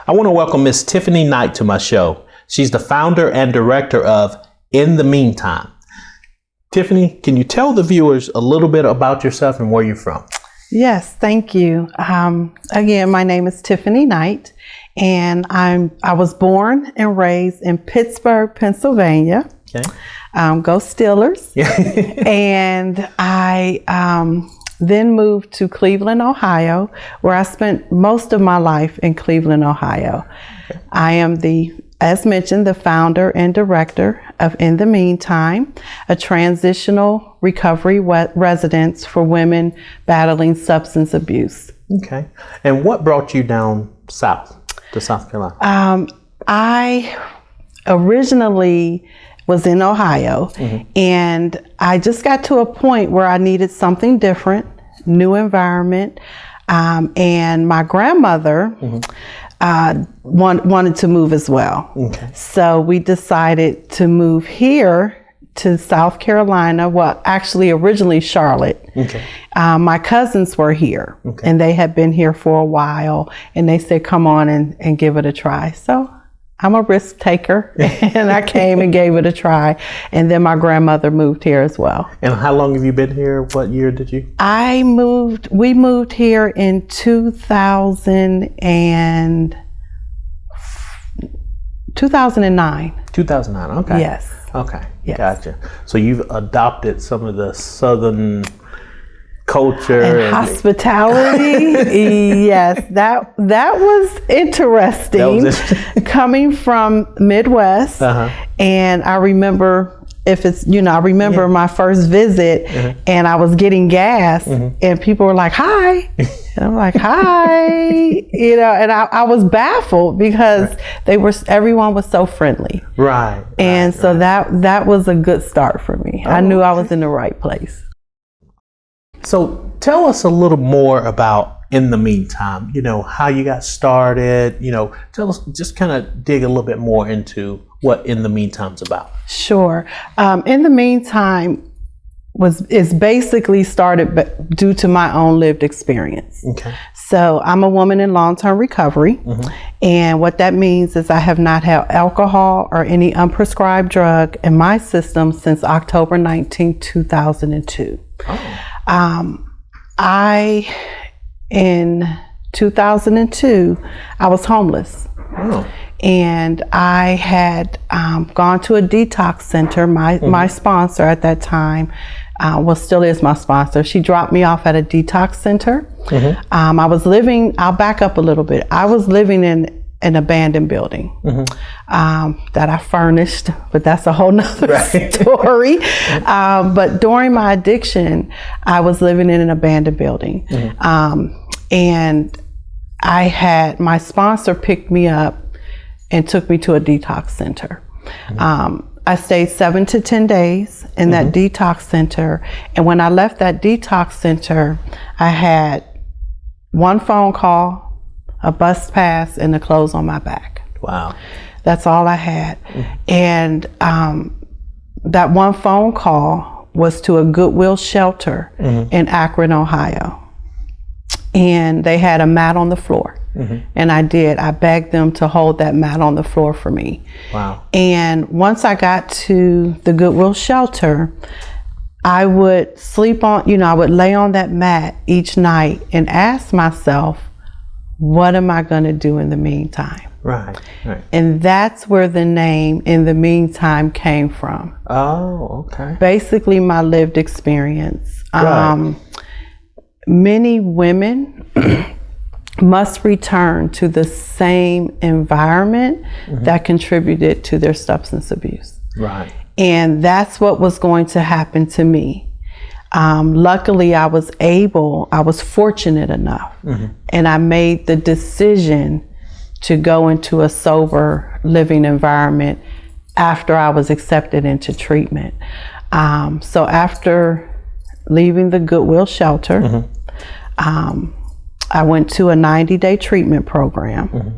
I want to welcome Miss Tiffany Knight to my show. She's the founder and director of In the Meantime. Tiffany, can you tell the viewers a little bit about yourself and where you're from? Yes, thank you. Again, my name is Tiffany Knight, and I was born and raised in Pittsburgh, Pennsylvania. Okay. Go Steelers. And I then moved to Cleveland, Ohio, where I spent most of my life in Cleveland, Ohio. Okay. I am as mentioned, the founder and director of In the Meantime, a transitional recovery residence for women battling substance abuse. Okay. And what brought you down south to South Carolina? I originally was in Ohio, and I just got to a point where I needed something different, new environment, and my grandmother wanted to move as well. Okay. So we decided to move here to South Carolina. Well, actually originally Charlotte. Okay. My cousins were here, and they had been here for a while, and they said, come on and give it a try. So I'm a risk taker, and I came and gave it a try. And then my grandmother moved here as well. And how long have you been here? What year did you? We moved here in 2009. 2009, okay. Yes. Okay, yes. Gotcha. So you've adopted some of the Southern culture and hospitality. Yes, that was interesting. Coming from Midwest, and I remember my first visit, and I was getting gas, and people were like, "Hi," and I'm like, "Hi," and I was baffled because everyone was so friendly, right? And so that was a good start for me. I knew I was in the right place. So tell us a little more about In the Meantime, how you got started, tell us, just kind of dig a little bit more into what In the Meantime's about. Sure. In the Meantime is basically started due to my own lived experience. Okay. So I'm a woman in long-term recovery, and what that means is I have not had alcohol or any unprescribed drug in my system since October 19, 2002. In 2002, I was homeless. And I had gone to a detox center. My sponsor at that time, still is my sponsor. She dropped me off at a detox center. I'll back up a little bit. I was living in an abandoned building that I furnished, but that's a whole nother story. But during my addiction, I was living in an abandoned building. And I had my sponsor pick me up and took me to a detox center. I stayed 7 to 10 days in that detox center. And when I left that detox center, I had one phone call, a bus pass, and the clothes on my back. Wow. That's all I had. And that one phone call was to a Goodwill shelter in Akron, Ohio. And they had a mat on the floor. And I begged them to hold that mat on the floor for me. Wow. And once I got to the Goodwill shelter, I would sleep on, I would lay on that mat each night and ask myself, what am I going to do in the meantime? Right. And that's where the name In the Meantime came from. Oh, okay. Basically my lived experience. Right. Many women must return to the same environment that contributed to their substance abuse. Right. And that's what was going to happen to me. Luckily, I was fortunate enough, and I made the decision to go into a sober living environment after I was accepted into treatment. So after leaving the Goodwill shelter, I went to a 90-day treatment program.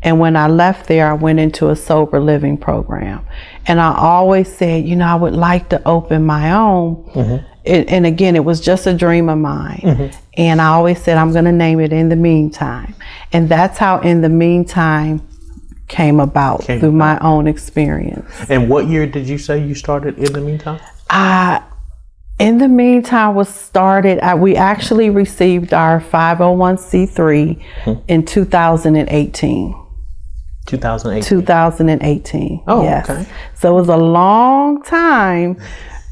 And when I left there, I went into a sober living program. And I always said, I would like to open my own. And again, it was just a dream of mine. And I always said, I'm going to name it In the Meantime. And that's how In the Meantime came about through my own experience. And what year did you say you started In the Meantime? In the Meantime was started, we actually received our 501c3 in 2018. 2018. Oh, yes. okay. So it was a long time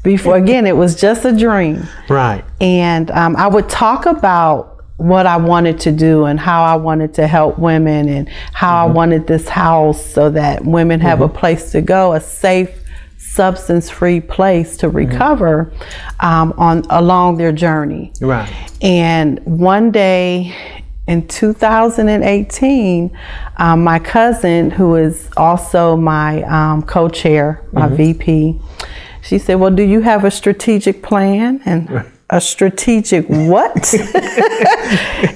before, again, it was just a dream. Right. And I would talk about what I wanted to do and how I wanted to help women and how I wanted this house so that women have a place to go, a safe, substance-free place to recover along their journey. Right. And one day in 2018, my cousin, who is also my co-chair, my VP, she said, well, do you have a strategic plan? And a strategic what?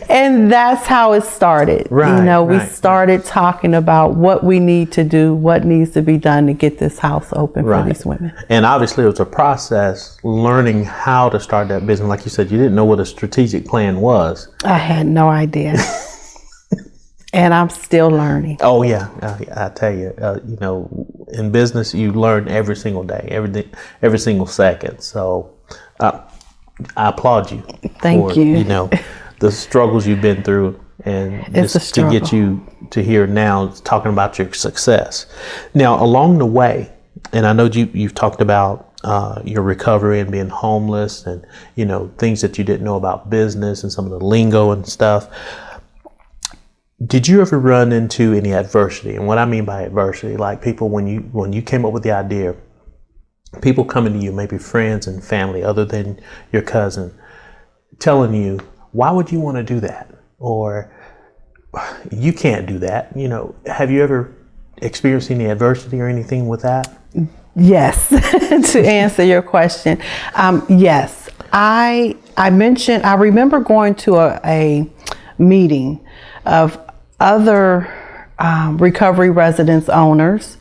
And that's how it started. Right, we started talking about what we need to do, what needs to be done to get this house open for these women. And obviously it was a process learning how to start that business. Like you said, you didn't know what a strategic plan was. I had no idea. And I'm still learning. Oh yeah, I tell you, in business you learn every single day, every single second. So I applaud you. Thank for, you. The struggles you've been through, and it's just to get you to here now talking about your success. Now along the way, and I know you've talked about your recovery and being homeless, and things that you didn't know about business and some of the lingo and stuff. Did you ever run into any adversity? And what I mean by adversity, like people, when you came up with the idea, people coming to you, maybe friends and family other than your cousin, telling you, why would you want to do that? Or you can't do that. Have you ever experienced any adversity or anything with that? Yes. To answer your question. Yes. I remember going to a meeting of other recovery residence owners,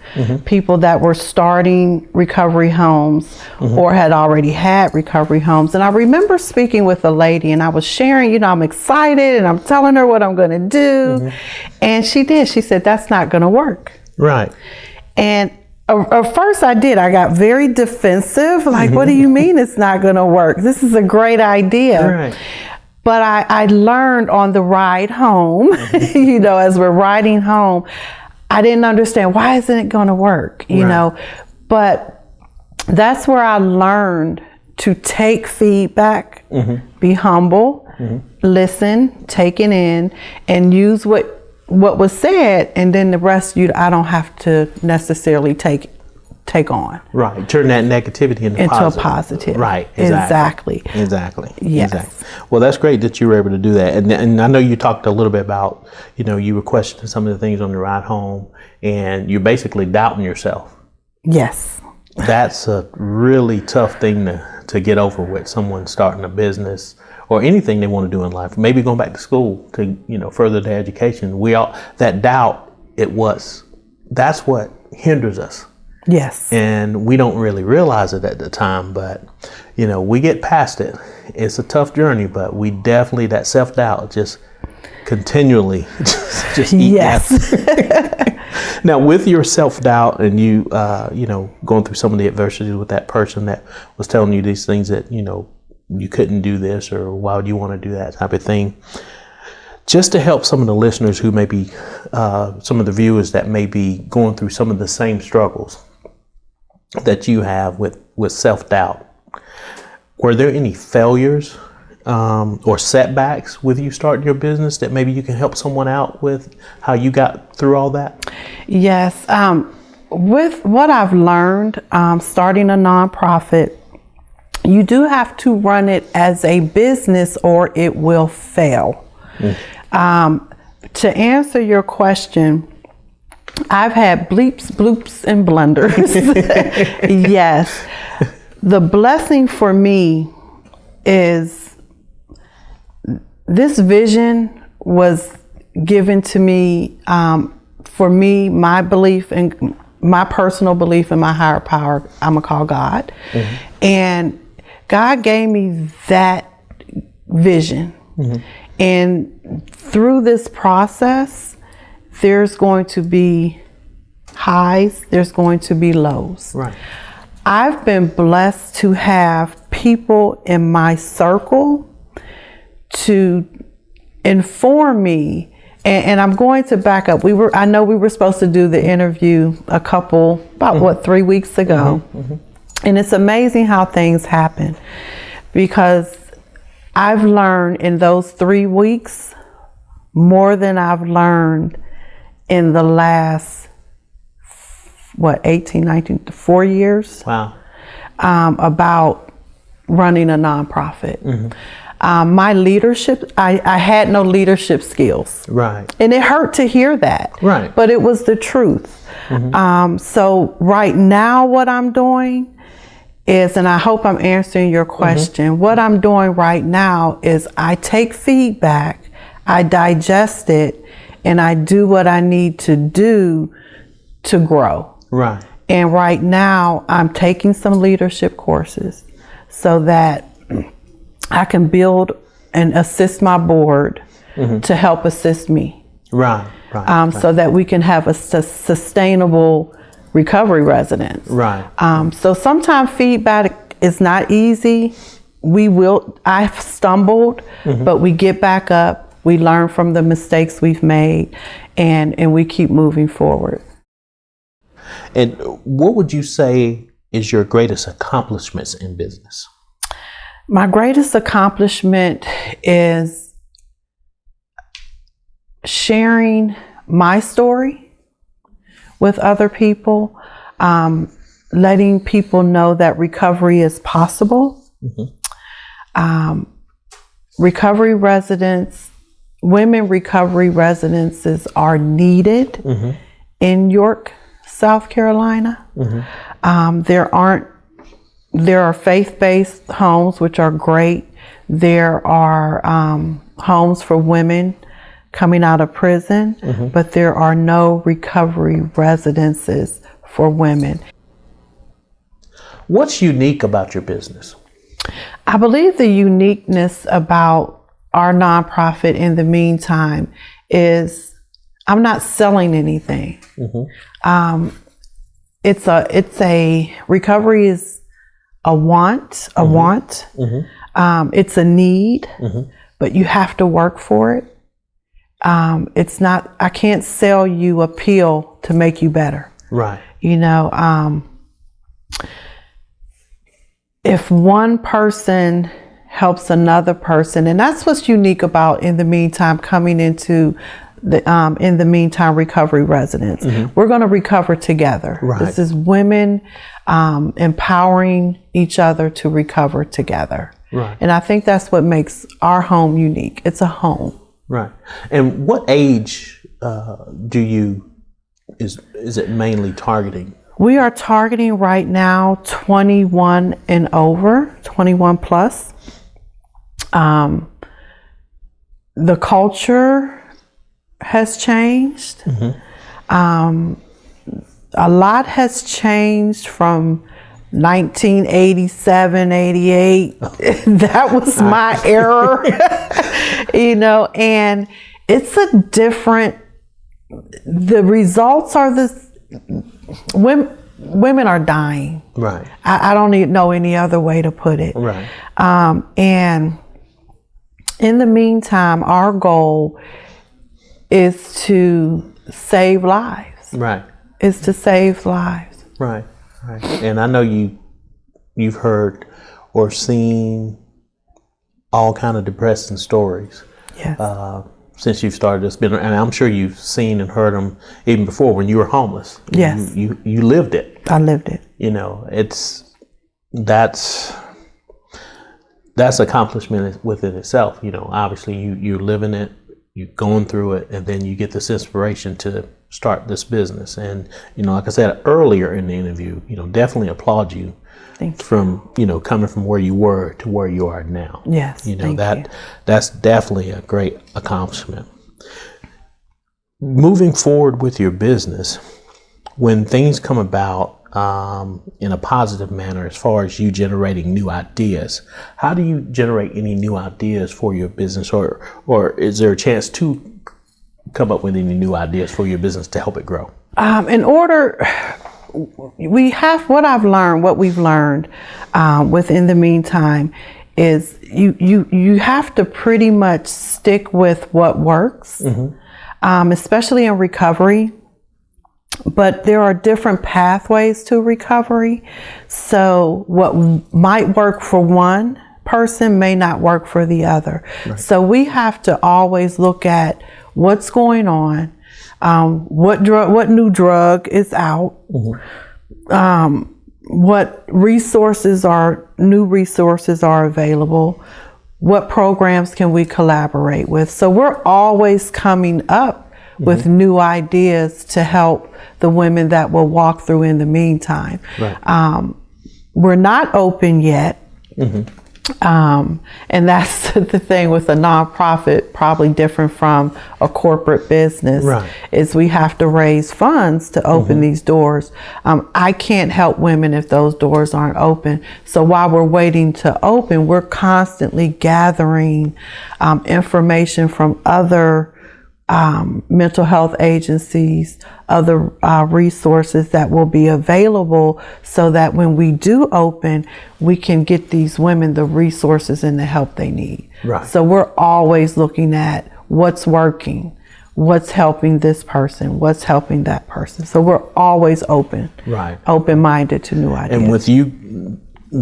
people that were starting recovery homes or had already had recovery homes. And I remember speaking with a lady, and I was sharing, I'm excited and I'm telling her what I'm going to do. And she did. She said, that's not going to work. Right. And at first I did. I got very defensive. Like, what do you mean it's not going to work? This is a great idea. Right. But I learned on the ride home, as we're riding home, I didn't understand, why isn't it going to work, but that's where I learned to take feedback, be humble, listen, take it in, and use what was said, and then the rest I don't have to necessarily take on. Right. Turn that negativity into a positive. Right. Exactly. Yes. Exactly. Well, that's great that you were able to do that. And I know you talked a little bit about, you were questioning some of the things on the ride home, and you're basically doubting yourself. Yes. That's a really tough thing to get over with someone starting a business or anything they want to do in life. Maybe going back to school to, further their education. That doubt, that's what hinders us. Yes. And we don't really realize it at the time, but we get past it. It's a tough journey, but we definitely, that self-doubt just continually just eat us. Now, with your self-doubt and you going through some of the adversities with that person that was telling you these things that you couldn't do this, or why would you want to do that type of thing, just to help some of the listeners who may be some of the viewers that may be going through some of the same struggles that you have with self-doubt, were there any failures or setbacks with you starting your business that maybe you can help someone out with, how you got through all that? Yes. With what I've learned, starting a nonprofit, you do have to run it as a business or it will fail. To answer your question, I've had bleeps, bloops, and blunders. Yes. The blessing for me is this vision was given to me for me, my belief in my personal belief in my higher power, I'm gonna call God. And God gave me that vision. And through this process, there's going to be highs, there's going to be lows. Right. I've been blessed to have people in my circle to inform me. And I'm going to back up. I know we were supposed to do the interview about 3 weeks ago. And it's amazing how things happen, because I've learned in those 3 weeks more than I've learned in the last 18, 19, 4 years. Wow. About running a nonprofit. My leadership, I had no leadership skills. Right. And it hurt to hear that. Right. But it was the truth. So right now what I'm doing is, and I hope I'm answering your question, what I'm doing right now is I take feedback, I digest it, and I do what I need to do to grow. Right. And right now I'm taking some leadership courses so that I can build and assist my board to help assist me. Right. Right. So that we can have a sustainable recovery residence. Right. So sometimes feedback is not easy. I've stumbled, but we get back up, we learn from the mistakes we've made, and we keep moving forward. And what would you say is your greatest accomplishments in business? My greatest accomplishment is sharing my story with other people, letting people know that recovery is possible. Recovery residents, women recovery residences are needed in York, South Carolina. There are faith-based homes, which are great. There are homes for women coming out of prison, but there are no recovery residences for women. What's unique about your business? I believe the uniqueness about our nonprofit in the meantime is I'm not selling anything. It's a recovery is a want. It's a need, but you have to work for it. It's not, I can't sell you a pill to make you better. Right. You know, if one person helps another person, and that's what's unique about In the Meantime coming into the In the Meantime recovery residence. We're going to recover together. Right. This is women empowering each other to recover together. Right. And I think that's what makes our home unique. It's a home. Right. And what age is it mainly targeting? We are targeting right now 21 and over, 21 plus. The culture has changed. A lot has changed from 1987, 88. That was my era, you know, and it's a different, the results are this, women are dying. Right. I don't even know any other way to put it. Right. And in the meantime, our goal is to save lives. Right. Is to save lives. Right. Right. And I know you've heard or seen all kind of depressing stories. Yes. Since you've started this, and I'm sure you've seen and heard them even before when you were homeless. Yes. You lived it. I lived it. You know, that's accomplishment within itself. You know, obviously you're living it, you're going through it, and then you get this inspiration to start this business. And, you know, like I said earlier in the interview, you know, definitely applaud you. Thank you. From, you know, coming from where you were to where you are now. Yes. You know, that's definitely a great accomplishment. moving forward with your business, when things come about in a positive manner, as far as you generating new ideas, how do you generate any new ideas for your business, or is there a chance to come up with any new ideas for your business to help it grow? What we've learned within the meantime is you have to pretty much stick with what works, especially in recovery. But there are different pathways to recovery. So what might work for one person may not work for the other. Right. So we have to always look at what's going on, what new drug is out, what new resources are available, what programs can we collaborate with. So we're always coming up with new ideas to help the women that will walk through in the meantime. Right. We're not open yet. And that's the thing with a nonprofit, probably different from a corporate business, right, is we have to raise funds to open these doors. I can't help women if those doors aren't open. So while we're waiting to open, we're constantly gathering information from other mental health agencies, other resources that will be available, so that when we do open, we can get these women the resources and the help they need. Right. So we're always looking at what's working, what's helping this person, what's helping that person. So we're always open, right, open-minded to new ideas. And with you,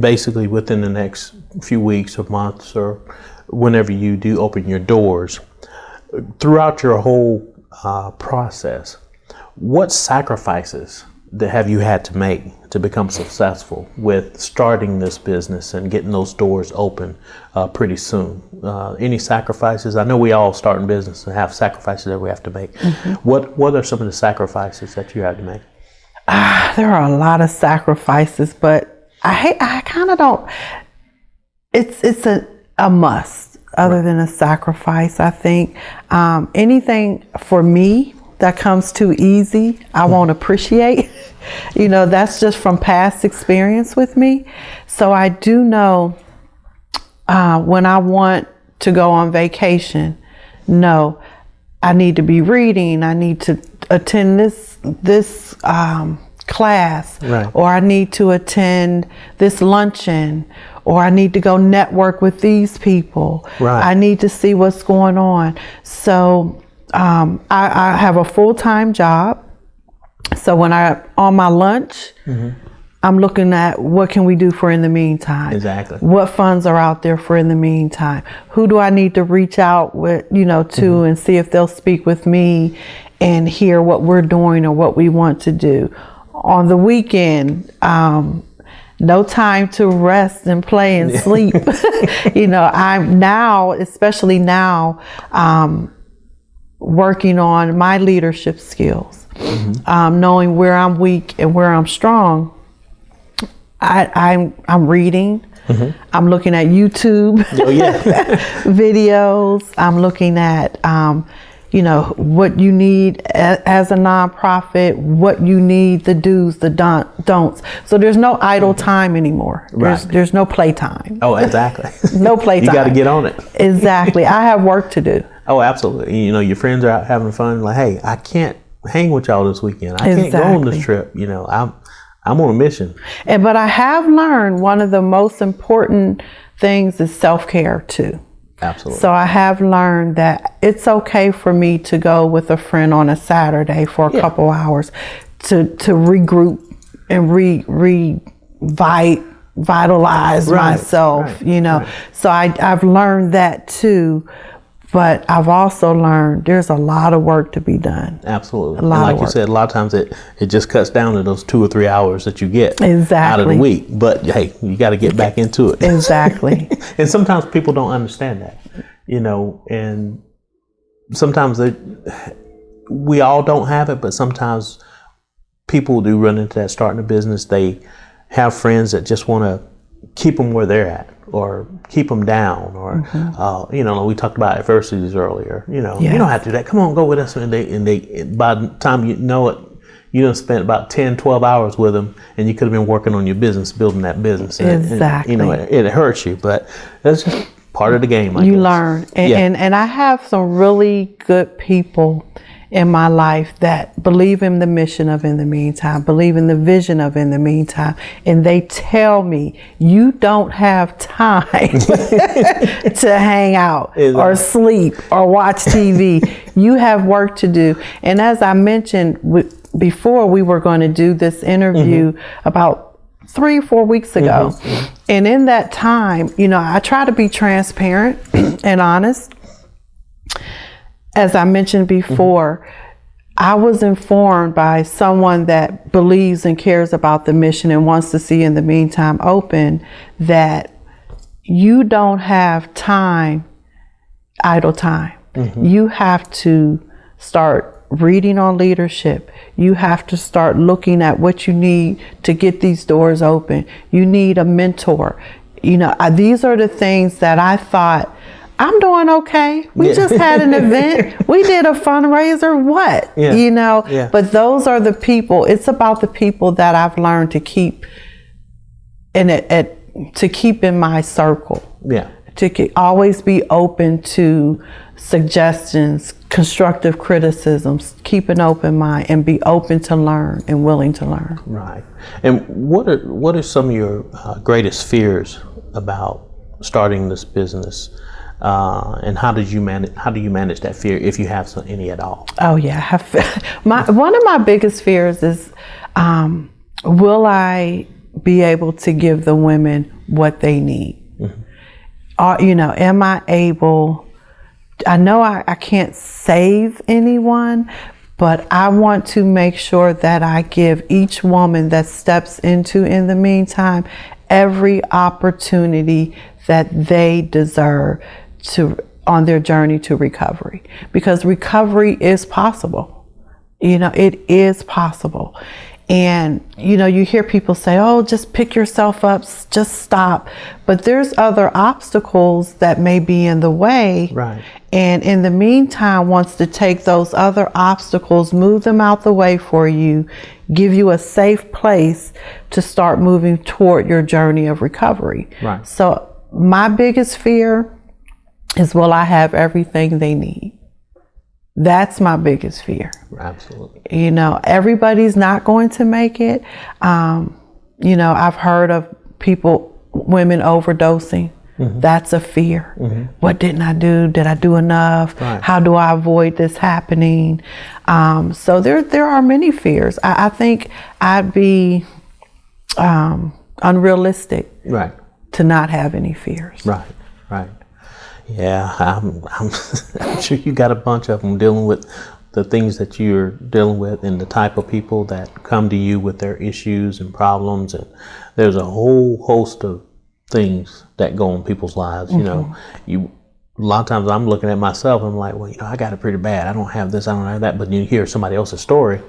basically within the next few weeks or months, or whenever you do open your doors, throughout your whole process, what sacrifices have you had to make to become successful with starting this business and getting those doors open pretty soon? Any sacrifices? I know we all start in business and have sacrifices that we have to make. What are some of the sacrifices that you had to make? There are a lot of sacrifices, but I kind of don't. It's a must. Other than a sacrifice, I think anything for me that comes too easy, I won't appreciate. That's just from past experience with me. So I do know when I want to go on vacation, no, I need to be reading. I need to attend this class, right, or I need to attend this luncheon, or I need to go network with these people. Right. I need to see what's going on. So I have a full-time job. So when on my lunch, I'm looking at what can we do for in the meantime. Exactly. What funds are out there for in the meantime? Who do I need to reach out with, to and see if they'll speak with me and hear what we're doing or what we want to do. On the weekend, no time to rest and play and sleep. I'm now, especially now, working on my leadership skills, knowing where I'm weak and where I'm strong. I'm reading. I'm looking at YouTube videos. I'm looking at what you need as a nonprofit, what you need, the do's, the don'ts. So there's no idle time anymore. Right. There's no playtime. Oh, exactly. No playtime. You got to get on it. Exactly. I have work to do. Oh, absolutely. Your friends are out having fun. Like, hey, I can't hang with y'all this weekend. I can't go on this trip. I'm on a mission. But I have learned one of the most important things is self-care too. Absolutely. So I have learned that it's okay for me to go with a friend on a Saturday for a couple hours to regroup and revitalize myself, Right. So I've learned that too. But I've also learned there's a lot of work to be done. Absolutely. And like you said, a lot of times it just cuts down to those 2 or 3 hours that you get out of the week. But hey, you got to get back into it. Exactly. And sometimes people don't understand that, and sometimes we all don't have it, but sometimes people do run into that starting a business. They have friends that just want to keep them where they're at. or keep them down, or we talked about adversities earlier. You don't have to do that. Come on, go with us. And they by the time you know it, you done spent about 10, 12 hours with them, and you could have been working on your business, building that business. Exactly. And, it hurts you, but that's just part of the game. I guess. Learn. And I have some really good people in my life that believe in the mission of In the Meantime, believe in the vision of In the Meantime. And they tell me, you don't have time to hang out or sleep or watch TV. You have work to do. And as I mentioned before, we were going to do this interview about 3 or 4 weeks ago. And in that time, I try to be transparent and honest. As I mentioned before, I was informed by someone that believes and cares about the mission and wants to see In the Meantime open that you don't have idle time. You have to start reading on leadership. You have to start looking at what you need to get these doors open. You need a mentor. These are the things that I thought, I'm doing okay. We just had an event. We did a fundraiser. What? But those are the people. It's about the people that I've learned to keep in my circle. Yeah. To always be open to suggestions, constructive criticisms, keep an open mind, and be open to learn and willing to learn. Right. And what are some of your greatest fears about starting this business? And how do you manage that fear, if you have any at all? Oh yeah, I have. One of my biggest fears is, will I be able to give the women what they need? Am I able? I know I can't save anyone, but I want to make sure that I give each woman that steps into In the Meantime every opportunity that they deserve on their journey to recovery, because recovery is possible. It is possible. And you hear people say, oh, just pick yourself up, just stop. But there's other obstacles that may be in the way. Right. And In the Meantime wants to take those other obstacles, move them out the way for you, give you a safe place to start moving toward your journey of recovery. Right. So my biggest fear is, will I have everything they need? That's my biggest fear. Absolutely. Everybody's not going to make it. I've heard of women overdosing. That's a fear. What didn't I do? Did I do enough? Right. How do I avoid this happening? So there are many fears. I think I'd be unrealistic to not have any fears. Right. Yeah, I'm sure you got a bunch of them dealing with the things that you're dealing with, and the type of people that come to you with their issues and problems. And there's a whole host of things that go in people's lives. A lot of times I'm looking at myself, I'm like, well, I got it pretty bad. I don't have this, I don't have that. But you hear somebody else's story,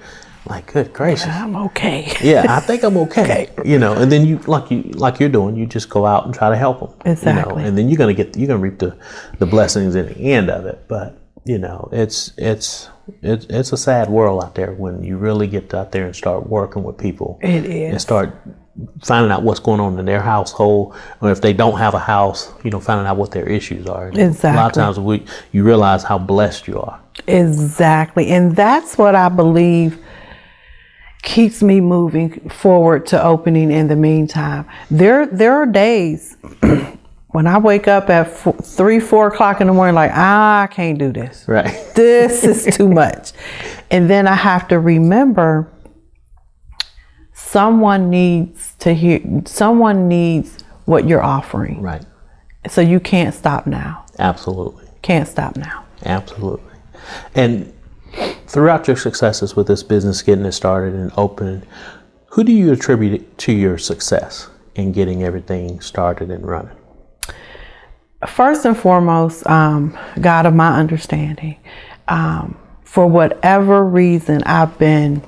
like, good gracious, I'm okay. Yeah, I think I'm okay. And then you like you're doing, you just go out and try to help them. Exactly. And then you're gonna reap the blessings in the end of it. But it's a sad world out there when you really get out there and start working with people. It is. And start finding out what's going on in their household, or if they don't have a house, finding out what their issues are. Exactly. A lot of times you realize how blessed you are. Exactly. And that's what I believe keeps me moving forward to opening In the Meantime. There are days when I wake up at 3, 4 o'clock in the morning, like, I can't do this. Right. This is too much. And then I have to remember, someone needs what you're offering. Right. So you can't stop now. Absolutely. Can't stop now. Absolutely. And throughout your successes with this business, getting it started and opening, who do you attribute to your success in getting everything started and running? First and foremost, God of my understanding. For whatever reason, I've been,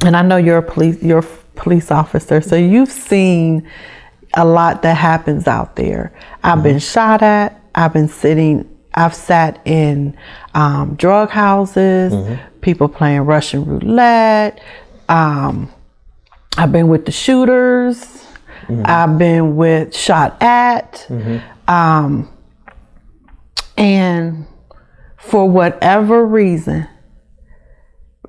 and I know you're a police officer, so you've seen a lot that happens out there. I've been shot at. I've sat in drug houses, people playing Russian roulette. I've been with the shooters. I've been with shot at. And for whatever reason,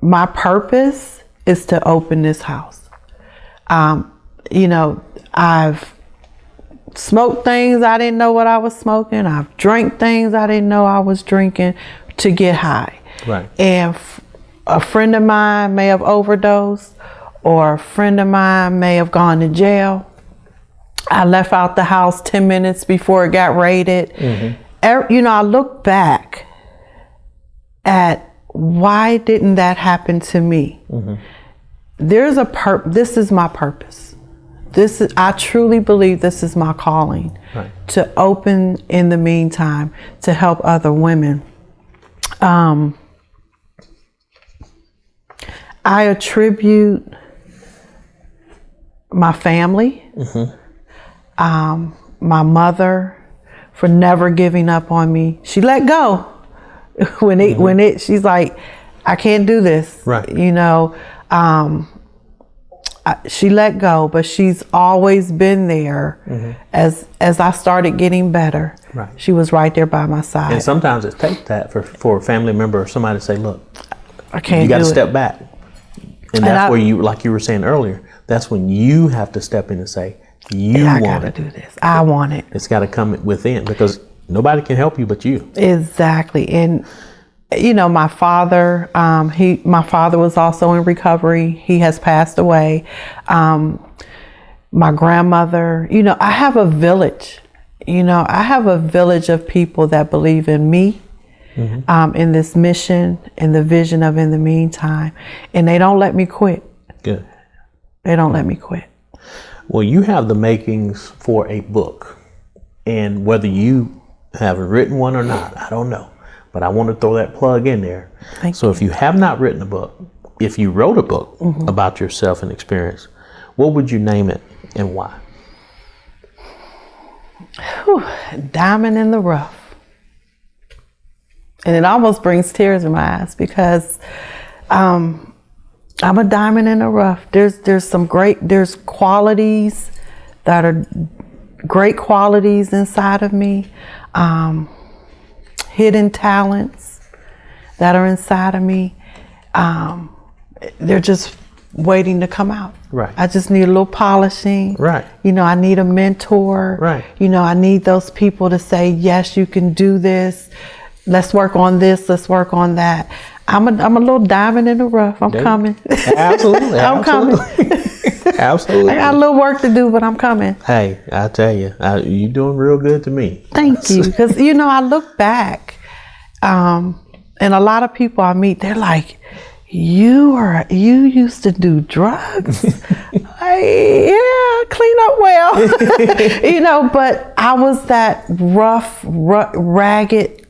my purpose is to open this house. I've smoked things I didn't know what I was smoking. I've drank things I didn't know I was drinking to get high. Right. And a friend of mine may have overdosed, or a friend of mine may have gone to jail. I left out the house 10 minutes before it got raided. I look back at why didn't that happen to me? There's this is my purpose. I truly believe this is my calling, to open in the meantime, to help other women. I attribute my family, my mother, for never giving up on me. She let go she's like, I can't do this. Right. She let go, but she's always been there. As I started getting better, she was right there by my side. And sometimes it takes that for a family member or somebody to say, look, I can't you got to do it. step back. And that's where you, like you were saying earlier, that's when you have to step in and say, I got to do this. I want it. It's got to come within, because nobody can help you but you. Exactly. And my father, my father was also in recovery. He has passed away. My grandmother, I have a village. I have a village of people that believe in me, in this mission, in the vision of In the Meantime. And they don't let me quit. Good. They don't let me quit. Well, you have the makings for a book. And whether you have written one or not, I don't know. But I want to throw that plug in there. So if you have not written a book, if you wrote a book about yourself and experience, what would you name it and why? Diamond in the rough. And it almost brings tears in my eyes, because I'm a diamond in the rough. There's qualities that are great qualities inside of me. Hidden talents that are inside of me. They're just waiting to come out. Right. I just need a little polishing. Right. I need a mentor. Right. I need those people to say, yes, you can do this. Let's work on this. Let's work on that. I'm a little diamond in the rough. I'm coming. Absolutely. I'm coming. Absolutely. I got a little work to do, but I'm coming. Hey, I tell you, you're doing real good to me. Thank you. Because, I look back, and a lot of people I meet, they're like, you used to do drugs? Clean up well. But I was that rough, ragged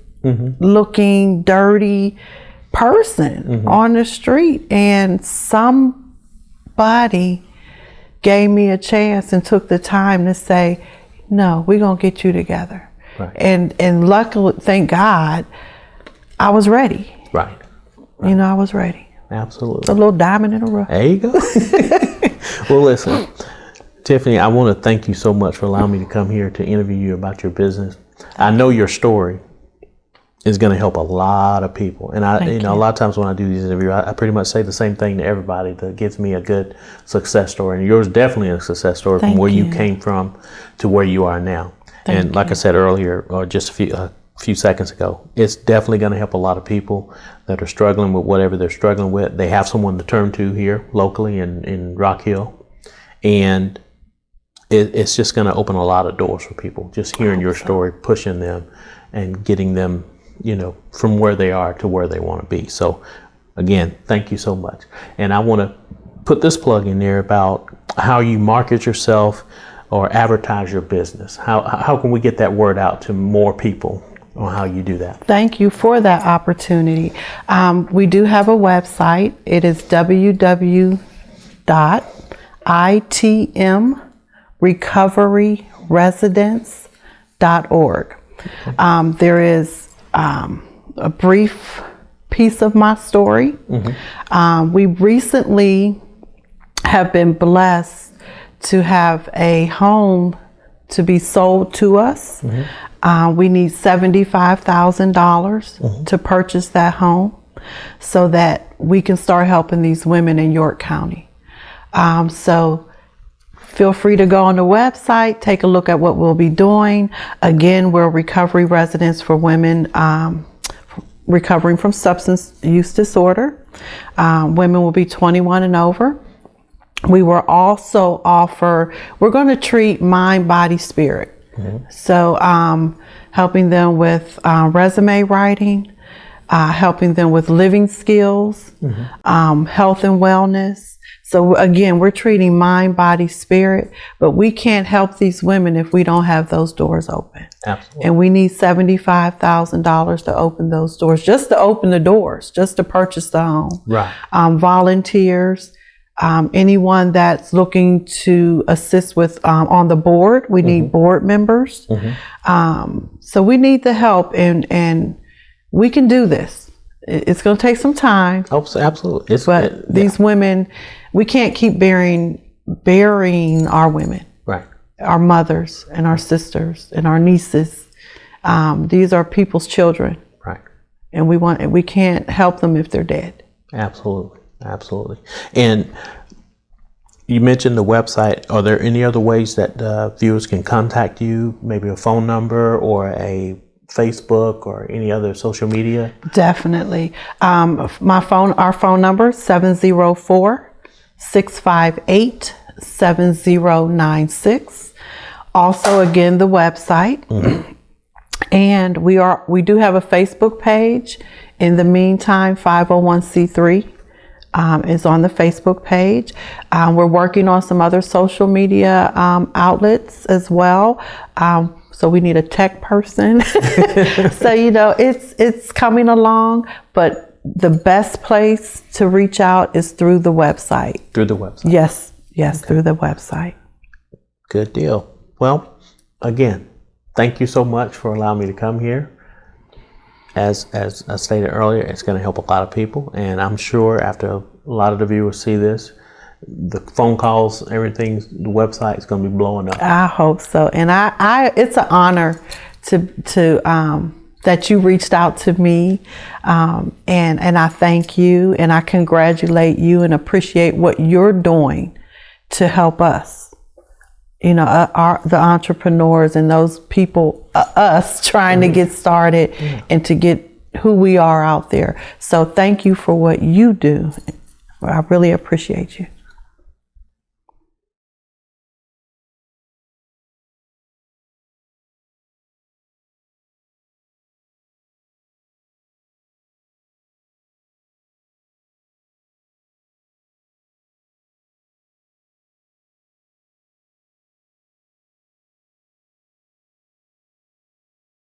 looking, dirty person on the street. And somebody gave me a chance and took the time to say, no, we're going to get you together. Right. And luckily, thank God, I was ready. Right. I was ready. Absolutely. A little diamond in the rough. There you go. Well, listen, Tiffany, I want to thank you so much for allowing me to come here to interview you about your business. I know your story is going to help a lot of people. And a lot of times when I do these interviews, I pretty much say the same thing to everybody that gives me a good success story. And yours definitely a success story from where you came from to where you are now. And like I said earlier, or just a few seconds ago, it's definitely going to help a lot of people that are struggling with whatever they're struggling with. They have someone to turn to here locally in Rock Hill. And it's just going to open a lot of doors for people. Just hearing your story, pushing them and getting them, from where they are to where they want to be. So again, thank you so much. And I want to put this plug in there about how you market yourself or advertise your business. How can we get that word out to more people on how you do that? Thank you for that opportunity. We do have a website. It is www.itmmotivational.com. recoveryresidence.org. There is a brief piece of my story. We recently have been blessed to have a home to be sold to us. We need $75,000 to purchase that home so that we can start helping these women in York County. So feel free to go on the website, take a look at what we'll be doing. Again, we're recovery residents for women recovering from substance use disorder. Women will be 21 and over. We will also we're going to treat mind, body, spirit. So helping them with resume writing, helping them with living skills, health and wellness. So again, we're treating mind, body, spirit, but we can't help these women if we don't have those doors open. Absolutely. And we need $75,000 to open those doors, just to open the doors, just to purchase the home. Right. Volunteers, anyone that's looking to assist with on the board, we need board members. So we need the help, and we can do this. It's going to take some time. Oh, absolutely. These women, we can't keep burying our women, right, our mothers and our sisters and our nieces. These are people's children, right, and we can't help them if they're dead. Absolutely. And you mentioned the website. Are there any other ways that viewers can contact you? Maybe a phone number or a Facebook or any other social media? Definitely. Our phone number, 704-658-7096. Also, again, the website. And we do have a Facebook page. In the meantime, 501c3 is on the Facebook page. We're working on some other social media outlets as well. So we need a tech person. So, it's coming along, but the best place to reach out is through the website. Through the website? Yes, okay. Through the website. Good deal. Well, again, thank you so much for allowing me to come here. As I stated earlier, it's going to help a lot of people, and I'm sure after a lot of the viewers see this, the phone calls, everything, the website is going to be blowing up. I hope so, and I it's an honor to that you reached out to me, and I thank you, and I congratulate you, and appreciate what you're doing to help us. The entrepreneurs and those people, us trying to get started and to get who we are out there. So thank you for what you do. I really appreciate you.